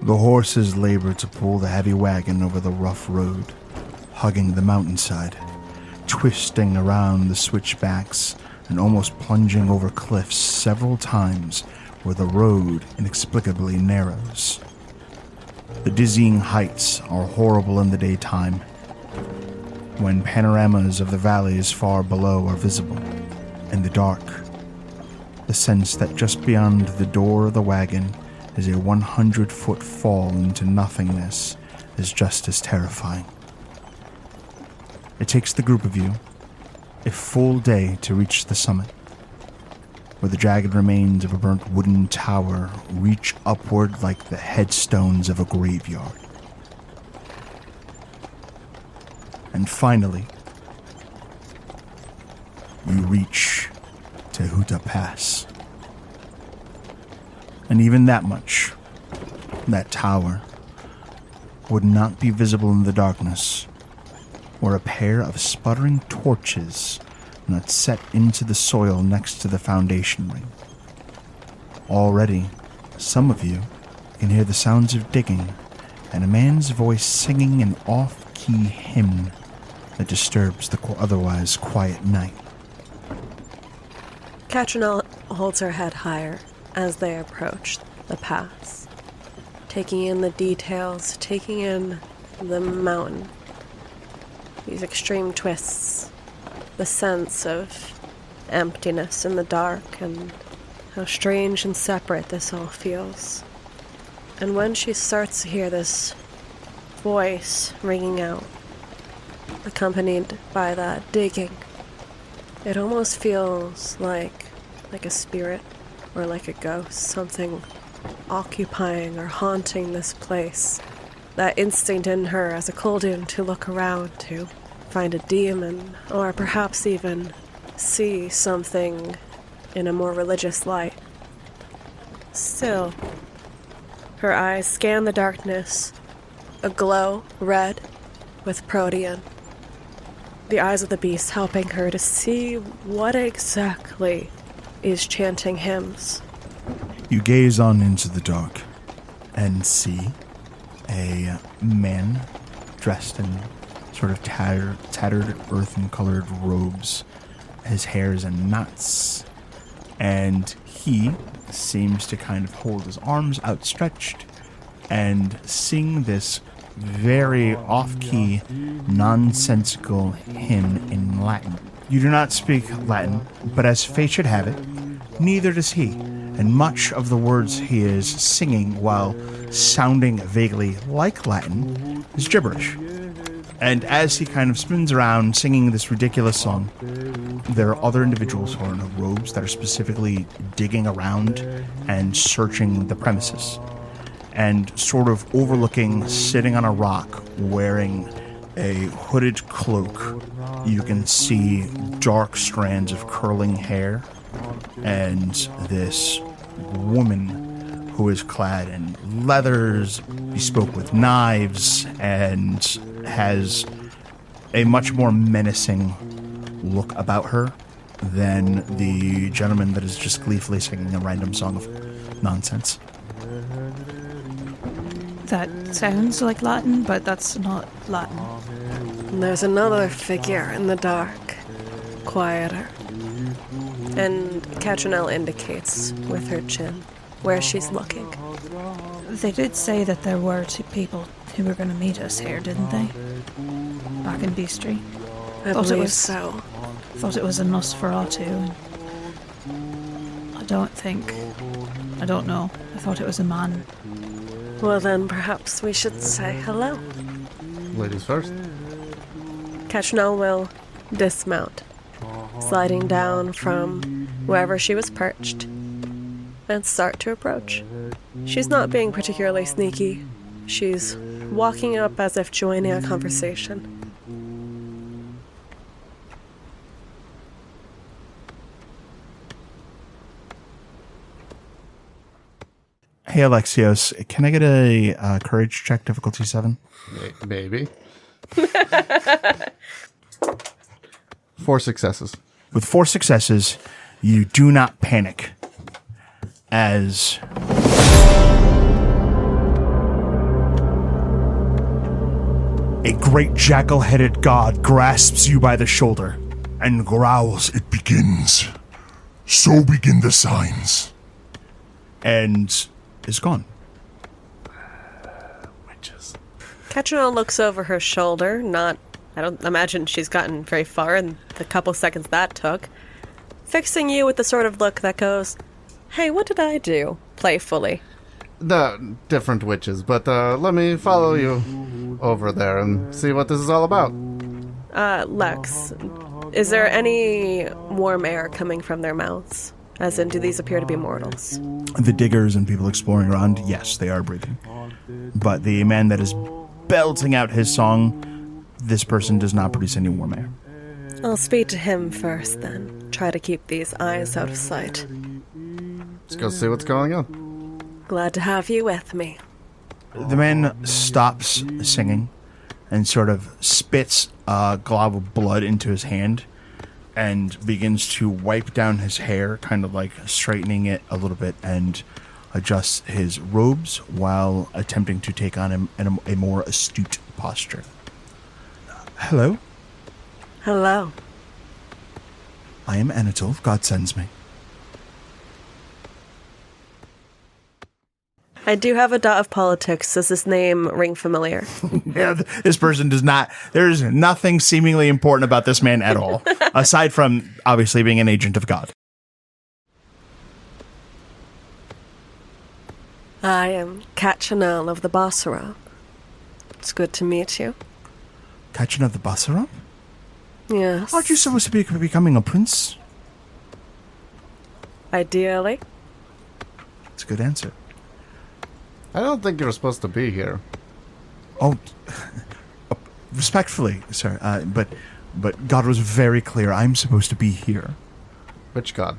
The horses labor to pull the heavy wagon over the rough road, hugging the mountainside, twisting around the switchbacks and almost plunging over cliffs several times where the road inexplicably narrows. The dizzying heights are horrible in the daytime, when panoramas of the valleys far below are visible. In the dark, the sense that just beyond the door of the wagon is a 100-foot fall into nothingness is just as terrifying. It takes the group of you a full day to reach the summit, where the jagged remains of a burnt wooden tower reach upward like the headstones of a graveyard. And finally, you reach Tihuța Pass. And even that much, that tower, would not be visible in the darkness were a pair of sputtering torches not set into the soil next to the foundation ring. Already, some of you can hear the sounds of digging and a man's voice singing an off-key hymn that disturbs the otherwise quiet night. Catrinel holds her head higher as they approach the pass, taking in the details, taking in the mountain, these extreme twists, the sense of emptiness in the dark, and how strange and separate this all feels. And when she starts to hear this voice ringing out, accompanied by that digging, it almost feels like a spirit or like a ghost, something occupying or haunting this place. That instinct in her as a Koldun to look around, to find a demon, or perhaps even see something in a more religious light. Still, her eyes scan the darkness, aglow red with protean. The eyes of the beast helping her to see what exactly is chanting hymns. You gaze on into the dark and see a man dressed in sort of tattered earthen-colored robes. His hair is in knots, and he seems to kind of hold his arms outstretched and sing this very off-key, nonsensical hymn in Latin. You do not speak Latin, but as fate should have it, neither does he, and much of the words he is singing while sounding vaguely like Latin is gibberish. And as he kind of spins around singing this ridiculous song, there are other individuals who are in robes that are specifically digging around and searching the premises. And sort of overlooking, sitting on a rock, wearing a hooded cloak, you can see dark strands of curling hair and this woman who is clad in leathers, bespoke with knives, and has a much more menacing look about her than the gentleman that is just gleefully singing a random song of nonsense. That sounds like Latin, but that's not Latin. There's another figure in the dark, quieter. And Catrinel indicates with her chin where she's looking. They did say that there were 2 people who were going to meet us here, didn't they? Back in Bistri. I believe so. Thought it was a Nosferatu. And I don't know. I thought it was a man. Well then, perhaps we should say hello. Ladies first. Catrinel will dismount, sliding down from wherever she was perched, and start to approach. She's not being particularly sneaky. She's walking up as if joining a conversation. Hey, Alexios, can I get a courage check, difficulty 7? Maybe. 4 successes. With 4 successes, you do not panic as a great jackal-headed god grasps you by the shoulder and growls, It begins. So begin the signs. and is gone. Witches. Catrinel looks over her shoulder, I don't imagine she's gotten very far in the couple seconds that took, fixing you with the sort of look that goes, "Hey, what did I do?" playfully. The different witches, but let me follow you over there and see what this is all about. Lex, is there any warm air coming from their mouths? As in, do these appear to be mortals? The diggers and people exploring around, yes, they are breathing. But the man that is belting out his song, this person does not produce any warm air. I'll speak to him first, then. Try to keep these eyes out of sight. Let's go see what's going on. Glad to have you with me. The man stops singing and sort of spits a glob of blood into his hand and begins to wipe down his hair, kind of like straightening it a little bit, and adjusts his robes while attempting to take on him in a more astute posture. Hello, Hello. I am Anatole. God sends me. I do have a dot of politics. Does this name ring familiar? Yeah, this person does not. There's nothing seemingly important about this man at all, aside from obviously being an agent of God. I am Catrinel of the Basara. It's good to meet you. Catching of the Basara? Yes. Aren't you supposed to be becoming a prince? Ideally. That's a good answer. I don't think you're supposed to be here. Oh, respectfully, sir, but God was very clear. I'm supposed to be here. Which god?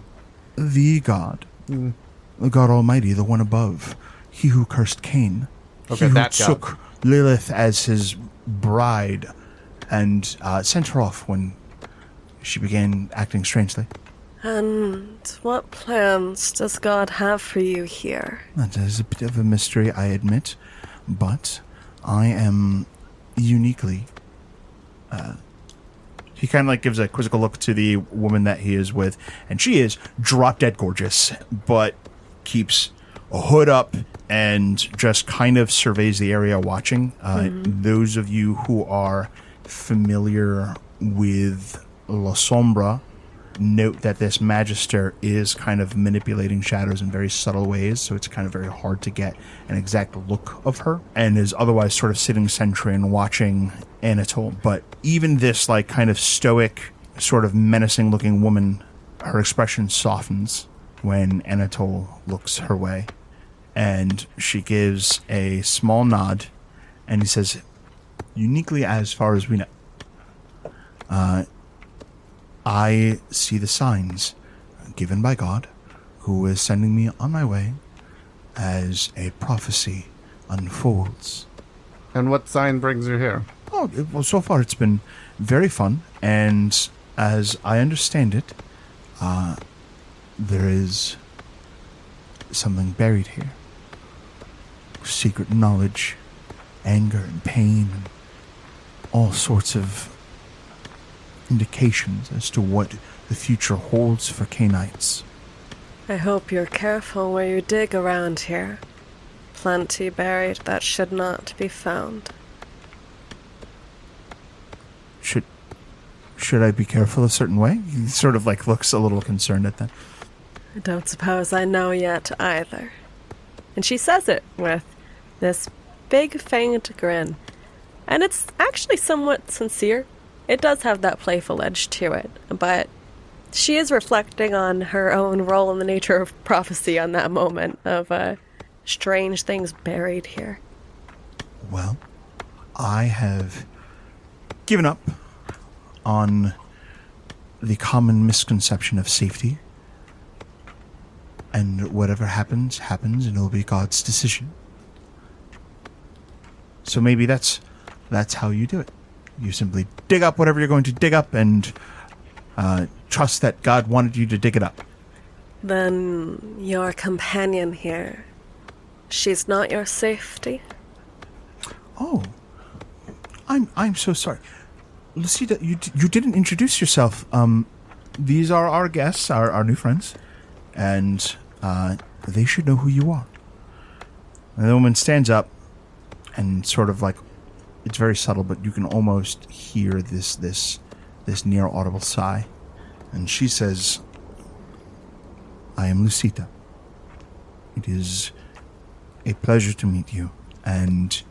The God. The God Almighty, the one above. He who cursed Cain. Okay, he who that God. took Lilith as his bride and sent her off when she began acting strangely. And what plans does God have for you here? That is a bit of a mystery, I admit, but I am uniquely... He kind of like gives a quizzical look to the woman that he is with, and she is drop-dead gorgeous, but keeps a hood up and just kind of surveys the area watching. Those of you who are familiar with La Sombra note that this magister is kind of manipulating shadows in very subtle ways, so it's kind of very hard to get an exact look of her, and is otherwise sort of sitting sentry and watching Anatole. But even this like kind of stoic, sort of menacing looking woman, her expression softens when Anatole looks her way, and she gives a small nod, and he says, uniquely as far as we know, I see the signs given by God, who is sending me on my way, as a prophecy unfolds. And what sign brings you here? Oh, well, so far it's been very fun, and as I understand it, there is something buried here. Secret knowledge, anger and pain, and all sorts of indications as to what the future holds for Canaanites. I hope you're careful where you dig around here. Plenty buried that should not be found. Should I be careful a certain way? He sort of looks a little concerned at that. I don't suppose I know yet either. And she says it with this big fanged grin. And it's actually somewhat sincere. It does have that playful edge to it, but she is reflecting on her own role in the nature of prophecy on that moment of strange things buried here. Well, I have given up on the common misconception of safety. And whatever happens, happens, and it'll be God's decision. So maybe that's how you do it. You simply dig up whatever you're going to dig up and trust that God wanted you to dig it up. Then your companion here, she's not your safety? Oh, I'm so sorry. Lucida, you didn't introduce yourself. These are our guests, our new friends, and they should know who you are. And the woman stands up and sort of it's very subtle, but you can almost hear this near audible sigh. And she says, I am Lucida. It is a pleasure to meet you. And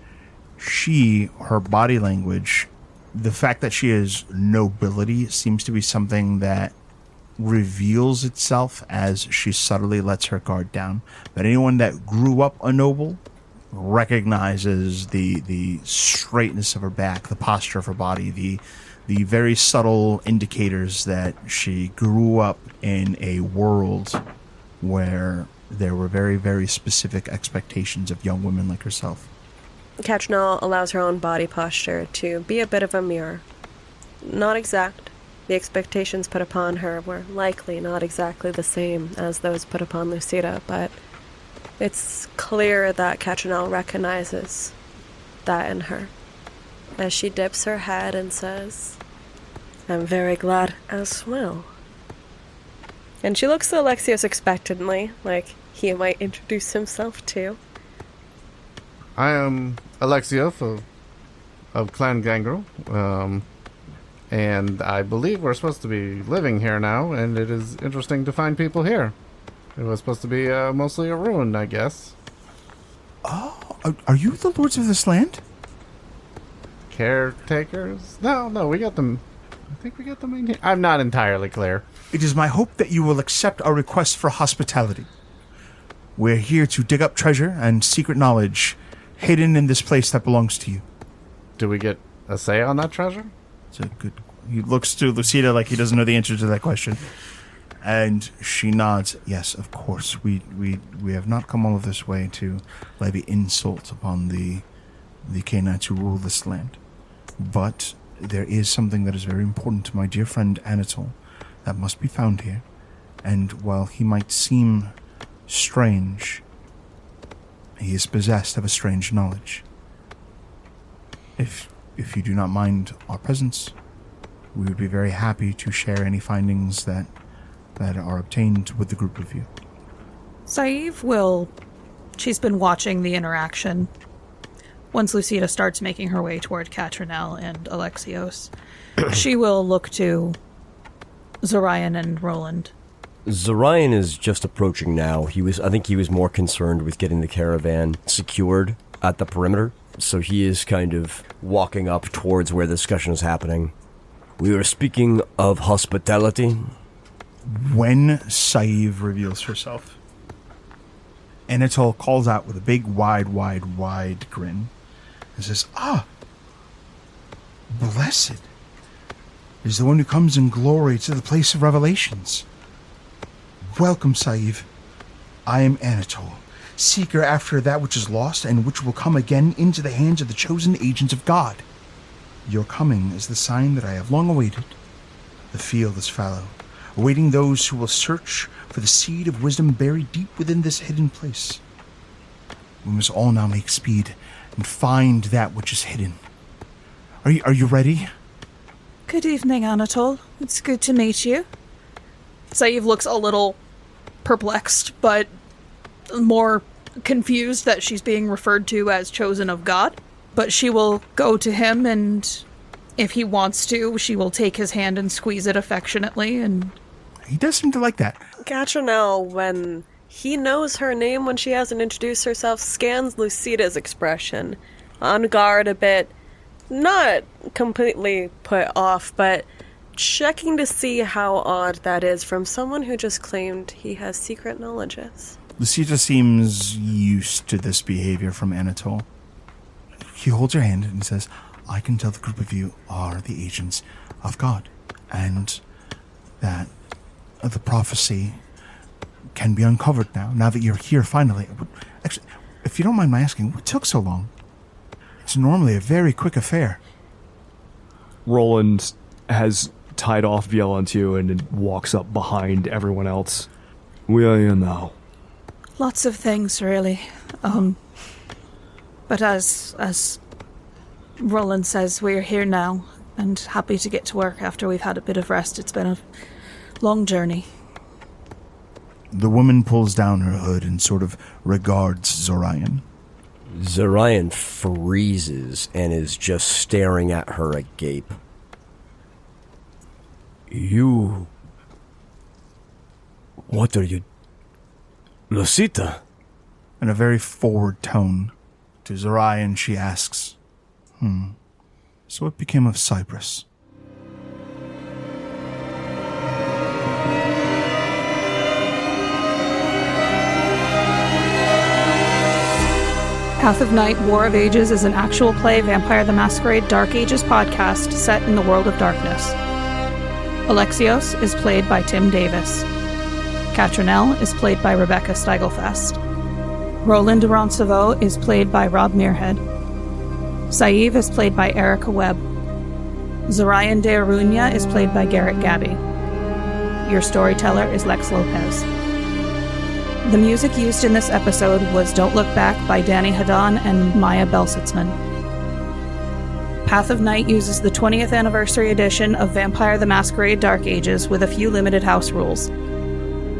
her body language, the fact that she is nobility seems to be something that reveals itself as she subtly lets her guard down. But anyone that grew up a noble recognizes the straightness of her back, the posture of her body, the very subtle indicators that she grew up in a world where there were very, very specific expectations of young women like herself. Catrinel allows her own body posture to be a bit of a mirror. Not exact. The expectations put upon her were likely not exactly the same as those put upon Lucida, but it's clear that Catrinel recognizes that in her, as she dips her head and says, I'm very glad as well. And she looks to Alexios expectantly, like he might introduce himself too. I am Alexios of Clan Gangrel, and I believe we're supposed to be living here now, and it is interesting to find people here. It was supposed to be mostly a ruin, I guess. Oh, are you the lords of this land? Caretakers? No, we got them. I think we got them in here. I'm not entirely clear. It is my hope that you will accept our request for hospitality. We're here to dig up treasure and secret knowledge hidden in this place that belongs to you. Do we get a say on that treasure? It's a good... He looks to Lucida like he doesn't know the answer to that question. And she nods. Yes, of course. We have not come all of this way to levy insult upon the Canaanites who rule this land. But there is something that is very important to my dear friend Anatole that must be found here. And while he might seem strange, he is possessed of a strange knowledge. If you do not mind our presence, we would be very happy to share any findings that are obtained with the group of you. Saïv will... She's been watching the interaction. Once Lucida starts making her way toward Catrinel and Alexios, she will look to Zorion and Roland. Zorion is just approaching now. I think he was more concerned with getting the caravan secured at the perimeter. So he is kind of walking up towards where the discussion is happening. We were speaking of hospitality. When Saïv reveals herself, Anatole calls out with a big, wide grin and says, blessed is the one who comes in glory to the place of revelations. Welcome, Saïv. I am Anatole, seeker after that which is lost and which will come again into the hands of the chosen agents of God. Your coming is the sign that I have long awaited. The field is fallow, awaiting those who will search for the seed of wisdom buried deep within this hidden place. We must all now make speed and find that which is hidden. Are you ready? Good evening, Anatole. It's good to meet you. Saeed looks a little perplexed, but more confused that she's being referred to as chosen of God. But she will go to him, and if he wants to, she will take his hand and squeeze it affectionately, and... He does seem to like that. Catrinel, when he knows her name when she hasn't introduced herself, scans Lucida's expression. On guard a bit. Not completely put off, but checking to see how odd that is from someone who just claimed he has secret knowledges. Lucida seems used to this behavior from Anatole. He holds her hand and says, I can tell the group of you are the agents of God, and that the prophecy can be uncovered now that you're here finally. Actually, if you don't mind my asking, what took so long? It's normally a very quick affair. Roland has tied off Violentiu and walks up behind everyone else. We are here now. Lots of things, really. But as Roland says, we're here now and happy to get to work after we've had a bit of rest. It's been a long journey. The woman pulls down her hood and sort of regards Zorion. Zorion freezes and is just staring at her agape. You... What are you... Lucita? In a very forward tone, to Zorion she asks, So what became of Cyprus? Path of Night, War of Ages is an actual play Vampire the Masquerade Dark Ages podcast set in the world of darkness. Alexios is played by Tim Davis. Catrinel is played by Rebecca Steigelfest. Roland Roncevaux is played by Rob Muirhead. Sadhbh is played by Erika Webb. Zorion de Iruña is played by Garrett Gabbey. Your storyteller is Lex Lopez. The music used in this episode was Don't Look Back by DaniHaDani and Maya Belsitzman. Path of Night uses the 20th anniversary edition of Vampire the Masquerade Dark Ages with a few limited house rules.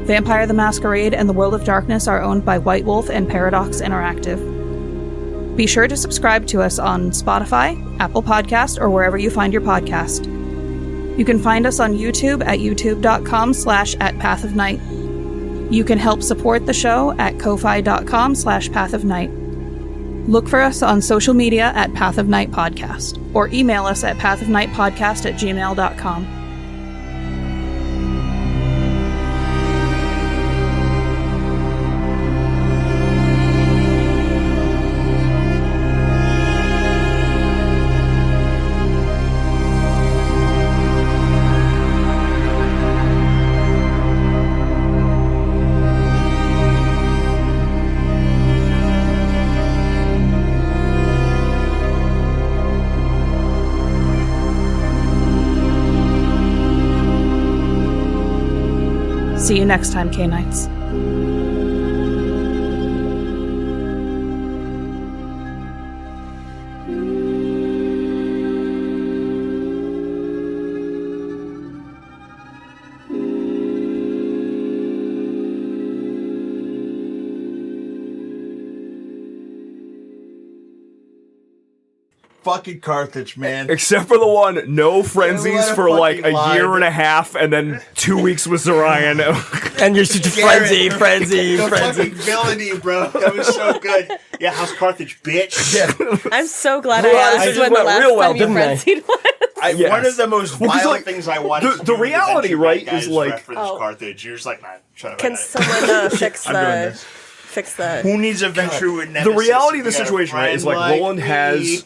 Vampire the Masquerade and the World of Darkness are owned by White Wolf and Paradox Interactive. Be sure to subscribe to us on Spotify, Apple Podcast, or wherever you find your podcast. You can find us on YouTube at youtube.com/@pathofnight. You can help support the show at ko-fi.com/pathofnight. Look for us on social media at Path of Night Podcast, or email us at pathofnightpodcast@gmail.com. See you next time, K-Knights. Fucking Carthage, man. Except for the one, no frenzies what a for like fucking a year lie. and a half, and then 2 weeks with Zorion. And you're such a frenzy. The fucking villainy, bro. That was so good. Yeah, how's Carthage, bitch? Yeah. I'm so glad Well, I I asked just when the went last real well, time you didn't I? frenzied was. Yes. One of the most Well, 'cause, violent like, things I watched. the reality, right, is like- for this Carthage. You're just like, man, shut up. Can someone fix I'm doing the... this. Fix that. Who needs a venture with The Nemesis? reality of the You got a situation, right, is friend like Roland me. has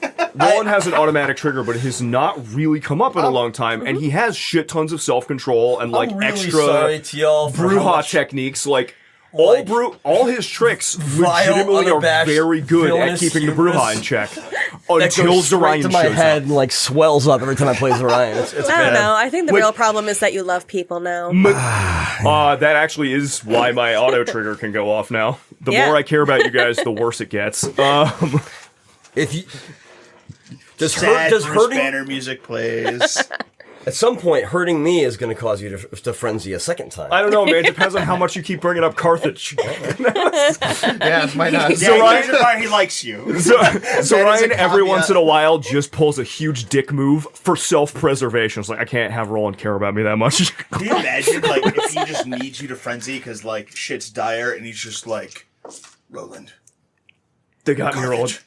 an automatic trigger, but it has not really come up in a long time, and he has shit tons of self control and like I'm really extra sorry to y'all for how Bruja much- techniques. Like all his tricks legitimately are very good at keeping the Bruja in check. Until Zorion to my shows head up. and like swells up every time I play Zorion. It's I don't bad. know. I think the real problem is that you love people now. That actually is why my auto trigger can go off now. The more I care about you guys, the worse it gets. If you does Bruce hurting Banner music plays. at some point hurting me is going to cause you to frenzy a second time. I don't know, man. It depends on how much you keep bringing up Carthage. Yeah, it might not. Zorion, he likes you. Zorion every once in a while just pulls a huge dick move for self-preservation. It's like, I can't have Roland care about me that much. Can you imagine, like, if he just needs you to frenzy because, like, shit's dire and he's just like, Roland. They got me, Roland.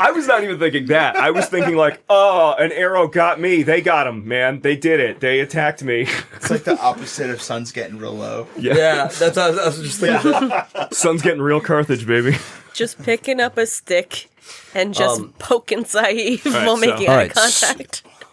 I was not even thinking that. I was thinking like, oh, an arrow got me. They got him, man. They did it. They attacked me. It's like the opposite of Sun's getting real low. Yeah, that's I was just thinking. Sun's getting real Carthage, baby. Just picking up a stick and just poking Saeed while making eye contact.